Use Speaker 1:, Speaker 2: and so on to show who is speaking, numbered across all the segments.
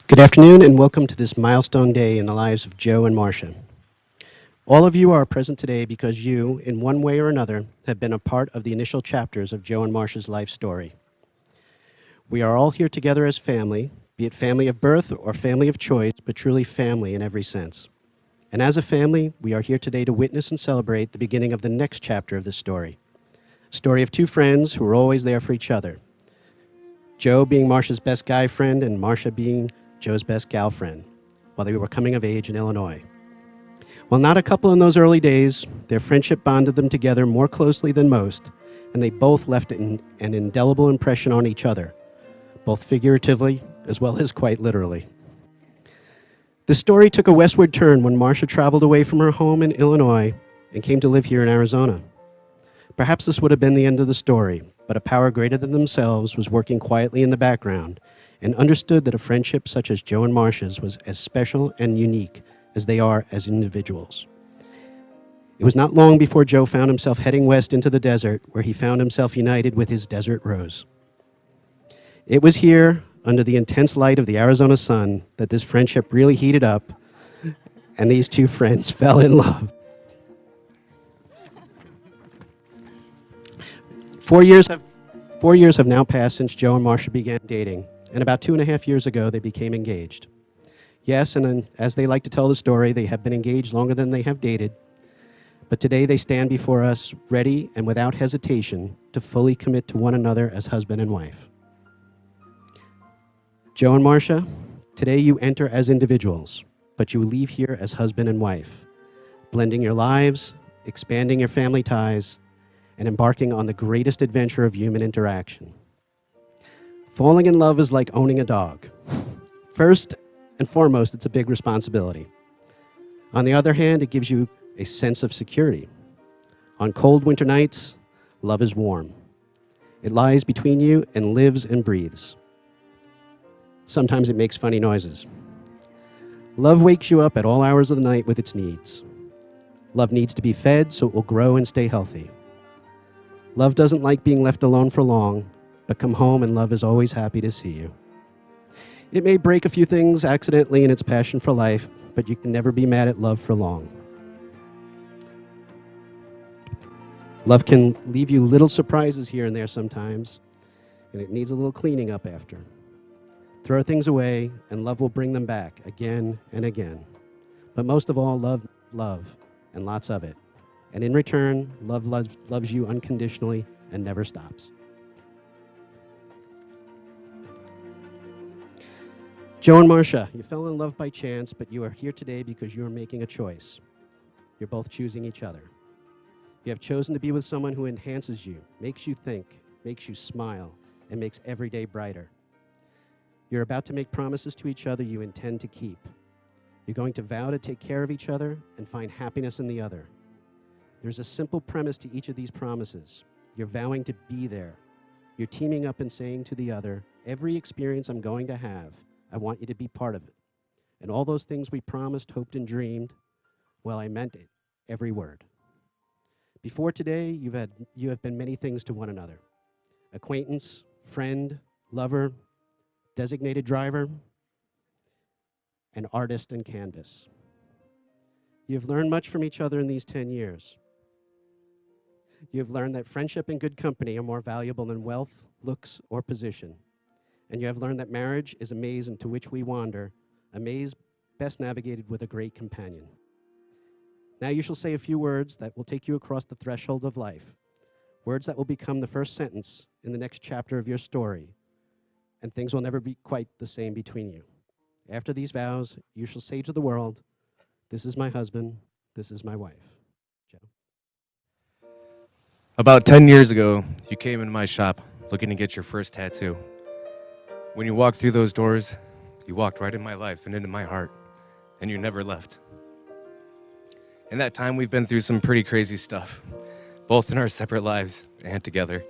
Speaker 1: Good afternoon and welcome to this milestone day in the lives of Joe and Marsha. All of you are present today because you, in one way or another, have been a part of the initial chapters of Joe and Marsha's life story. We are all here together as family, be it family of birth or family of choice, but truly family in every sense. And as a family, we are here today to witness and celebrate the beginning of the next chapter of this story. A story of two friends who were always there for each other. Joe being Marsha's best guy friend and Marsha being Joe's best gal friend, while they were coming of age in Illinois. While not a couple in those early days, their friendship bonded them together more closely than most, and they both left an indelible impression on each other, both figuratively as well as quite literally. The story took a westward turn when Marsha traveled away from her home in Illinois and came to live here in Arizona. Perhaps this would have been the end of the story, but a power greater than themselves was working quietly in the background and understood that a friendship such as Joe and Marsha's was as special and unique as they are as individuals. It was not long before Joe found himself heading west into the desert, where he found himself united with his desert rose. It was here, under the intense light of the Arizona sun, that this friendship really heated up, and these two friends fell in love. 4 years have now passed since Joe and Marsha began dating, and about 2.5 years ago, they became engaged. Yes, and as they like to tell the story, they have been engaged longer than they have dated, but today they stand before us ready and without hesitation to fully commit to one another as husband and wife. Joe and Marsha, today you enter as individuals, but you leave here as husband and wife, blending your lives, expanding your family ties, and embarking on the greatest adventure of human interaction. Falling in love is like owning a dog. First and foremost, it's a big responsibility. On the other hand, it gives you a sense of security. On cold winter nights, love is warm. It lies between you and lives and breathes. Sometimes it makes funny noises. Love wakes you up at all hours of the night with its needs. Love needs to be fed so it will grow and stay healthy. Love doesn't like being left alone for long, but come home and love is always happy to see you. It may break a few things accidentally in its passion for life, but you can never be mad at love for long. Love can leave you little surprises here and there sometimes, and it needs a little cleaning up after. Throw things away, and love will bring them back again and again. But most of all, love, and lots of it. And in return, love loves you unconditionally and never stops. Joe and Marsha, you fell in love by chance, but you are here today because you are making a choice. You're both choosing each other. You have chosen to be with someone who enhances you, makes you think, makes you smile, and makes every day brighter. You're about to make promises to each other you intend to keep. You're going to vow to take care of each other and find happiness in the other. There's a simple premise to each of these promises. You're vowing to be there. You're teaming up and saying to the other, every experience I'm going to have, I want you to be part of it. And all those things we promised, hoped, and dreamed, well, I meant it, every word. Before today, you have been many things to one another. Acquaintance, friend, lover, designated driver, and artist and canvas. You've learned much from each other in these 10 years. You've learned that friendship and good company are more valuable than wealth, looks, or position. And you have learned that marriage is a maze into which we wander, a maze best navigated with a great companion. Now you shall say a few words that will take you across the threshold of life, words that will become the first sentence in the next chapter of your story, and things will never be quite the same between you. After these vows, you shall say to the world, this is my husband, this is my wife. Joe?
Speaker 2: About 10 years ago, you came in my shop looking to get your first tattoo. When you walked through those doors, you walked right in my life and into my heart, and you never left. In that time, we've been through some pretty crazy stuff, both in our separate lives and together.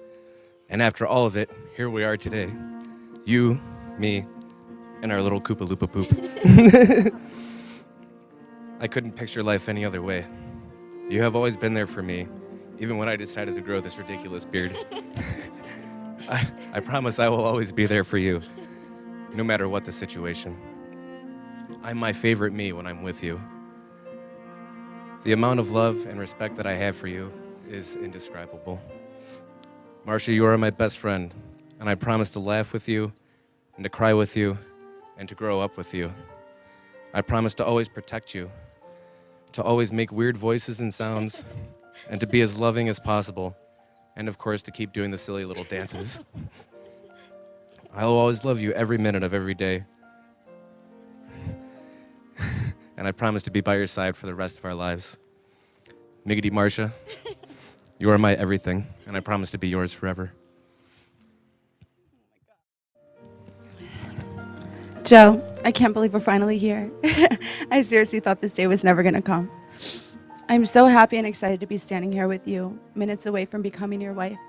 Speaker 2: And after all of it, here we are today. You, me, and our little Koopa Loopa Poop. I couldn't picture life any other way. You have always been there for me, even when I decided to grow this ridiculous beard. I promise I will always be there for you, no matter what the situation. I'm my favorite me when I'm with you. The amount of love and respect that I have for you is indescribable. Marsha, you are my best friend, and I promise to laugh with you, and to cry with you, and to grow up with you. I promise to always protect you, to always make weird voices and sounds, and to be as loving as possible, and of course to keep doing the silly little dances. I'll always love you every minute of every day. And I promise to be by your side for the rest of our lives. Miggity Marsha, you are my everything, and I promise to be yours forever.
Speaker 3: Joe, I can't believe we're finally here. I seriously thought this day was never going to come. I'm so happy and excited to be standing here with you, minutes away from becoming your wife.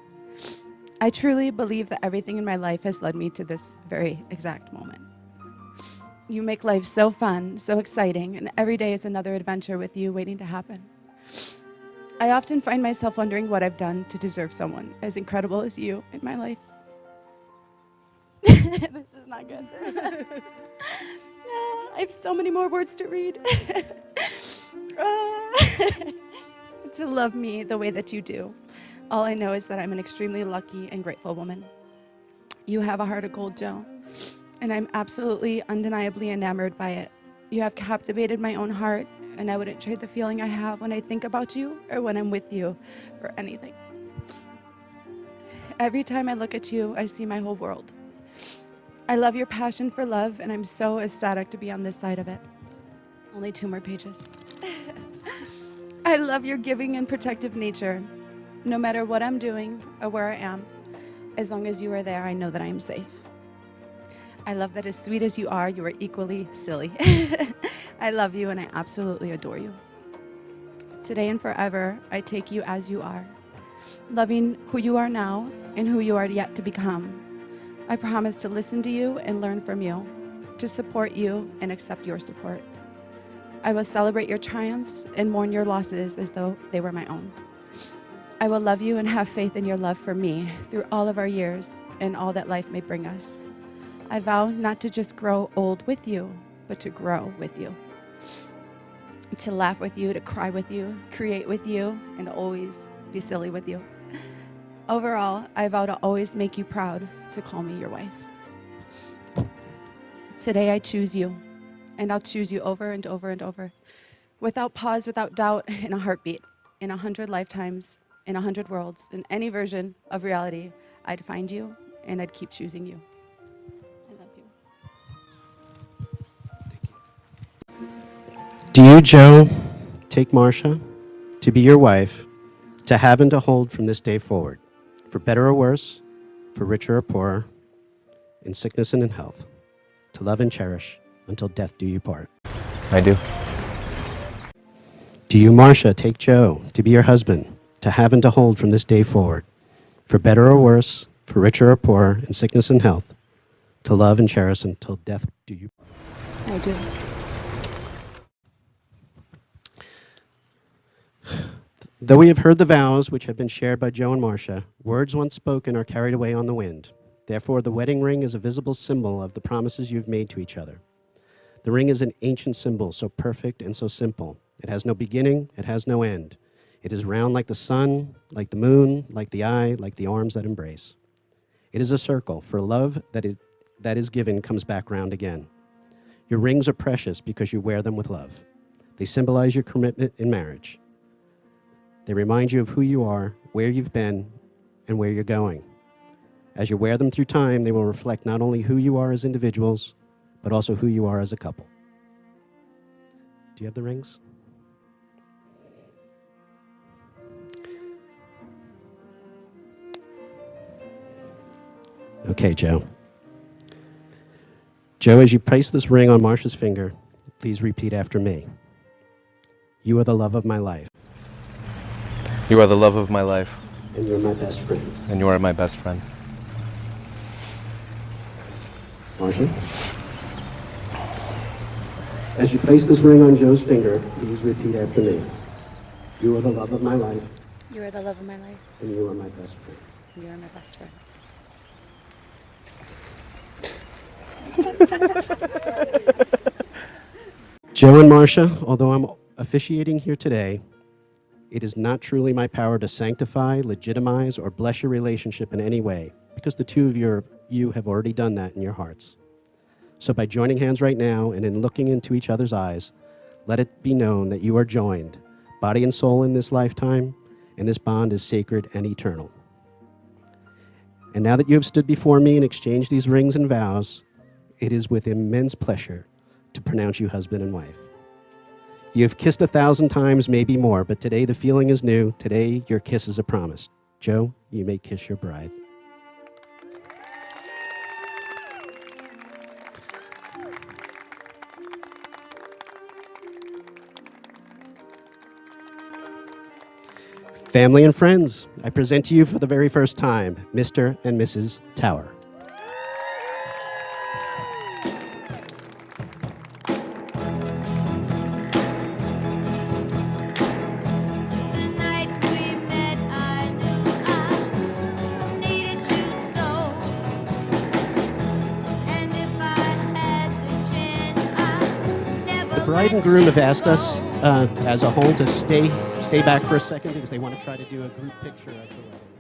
Speaker 3: I truly believe that everything in my life has led me to this very exact moment. You make life so fun, so exciting, and every day is another adventure with you waiting to happen. I often find myself wondering what I've done to deserve someone as incredible as you in my life. This is not good. No, I have so many more words to read. To love me the way that you do. All I know is that I'm an extremely lucky and grateful woman. You have a heart of gold, Joe, and I'm absolutely undeniably enamored by it. You have captivated my own heart, and I wouldn't trade the feeling I have when I think about you or when I'm with you for anything. Every time I look at you, I see my whole world. I love your passion for love, and I'm so ecstatic to be on this side of it. Only 2 more pages. I love your giving and protective nature. No matter what I'm doing or where I am, as long as you are there, I know that I am safe. I love that as sweet as you are equally silly. I love you and I absolutely adore you. Today and forever, I take you as you are, loving who you are now and who you are yet to become. I promise to listen to you and learn from you, to support you and accept your support. I will celebrate your triumphs and mourn your losses as though they were my own. I will love you and have faith in your love for me through all of our years and all that life may bring us. I vow not to just grow old with you, but to grow with you. To laugh with you, to cry with you, create with you, and always be silly with you. Overall, I vow to always make you proud to call me your wife. Today I choose you, and I'll choose you over and over and over, without pause, without doubt, in a heartbeat, in 100 lifetimes, in 100 worlds, in any version of reality, I'd find you, and I'd keep choosing you. I love you.
Speaker 1: Do you, Joe, take Marsha to be your wife, to have and to hold from this day forward, for better or worse, for richer or poorer, in sickness and in health, to love and cherish until death do you part?
Speaker 2: I do.
Speaker 1: Do you, Marsha, take Joe to be your husband, to have and to hold from this day forward, for better or worse, for richer or poorer, in sickness and health, to love and cherish until death do you part?
Speaker 3: I do.
Speaker 1: Though we have heard the vows which have been shared by Joe and Marsha, words once spoken are carried away on the wind. Therefore, the wedding ring is a visible symbol of the promises you've made to each other. The ring is an ancient symbol, so perfect and so simple. It has no beginning, it has no end. It is round like the sun, like the moon, like the eye, like the arms that embrace. It is a circle, for love that is given comes back round again. Your rings are precious because you wear them with love. They symbolize your commitment in marriage. They remind you of who you are, where you've been, and where you're going. As you wear them through time, they will reflect not only who you are as individuals, but also who you are as a couple. Do you have the rings? Okay, Joe. Joe, as you place this ring on Marsha's finger, please repeat after me. You are the love of my life.
Speaker 2: You are the love of my life,
Speaker 1: And you're my best friend.
Speaker 2: and you are my best friend.
Speaker 1: Marsha? As you place this ring on Joe's finger, please repeat after me. You are the love of my life,
Speaker 3: You are the love of my life.
Speaker 1: and you are my best friend.
Speaker 3: You are my best friend.
Speaker 1: Joe and Marsha, although I'm officiating here today, it is not truly my power to sanctify, legitimize, or bless your relationship in any way, because the two of you have already done that in your hearts. So by joining hands right now and in looking into each other's eyes, let it be known that you are joined, body and soul in this lifetime, and this bond is sacred and eternal. And now that you have stood before me and exchanged these rings and vows, it is with immense pleasure to pronounce you husband and wife. You have kissed 1,000 times, maybe more, but today the feeling is new. Today your kiss is a promise. Joe, you may kiss your bride. Family and friends, I present to you for the very first time, Mr. and Mrs. Tower.
Speaker 4: The night we met, I knew I needed you so. And if I had the chance, I'd never
Speaker 1: The bride and groom have asked us as a whole to stay back for a second because they want to try to do a group picture of the wedding.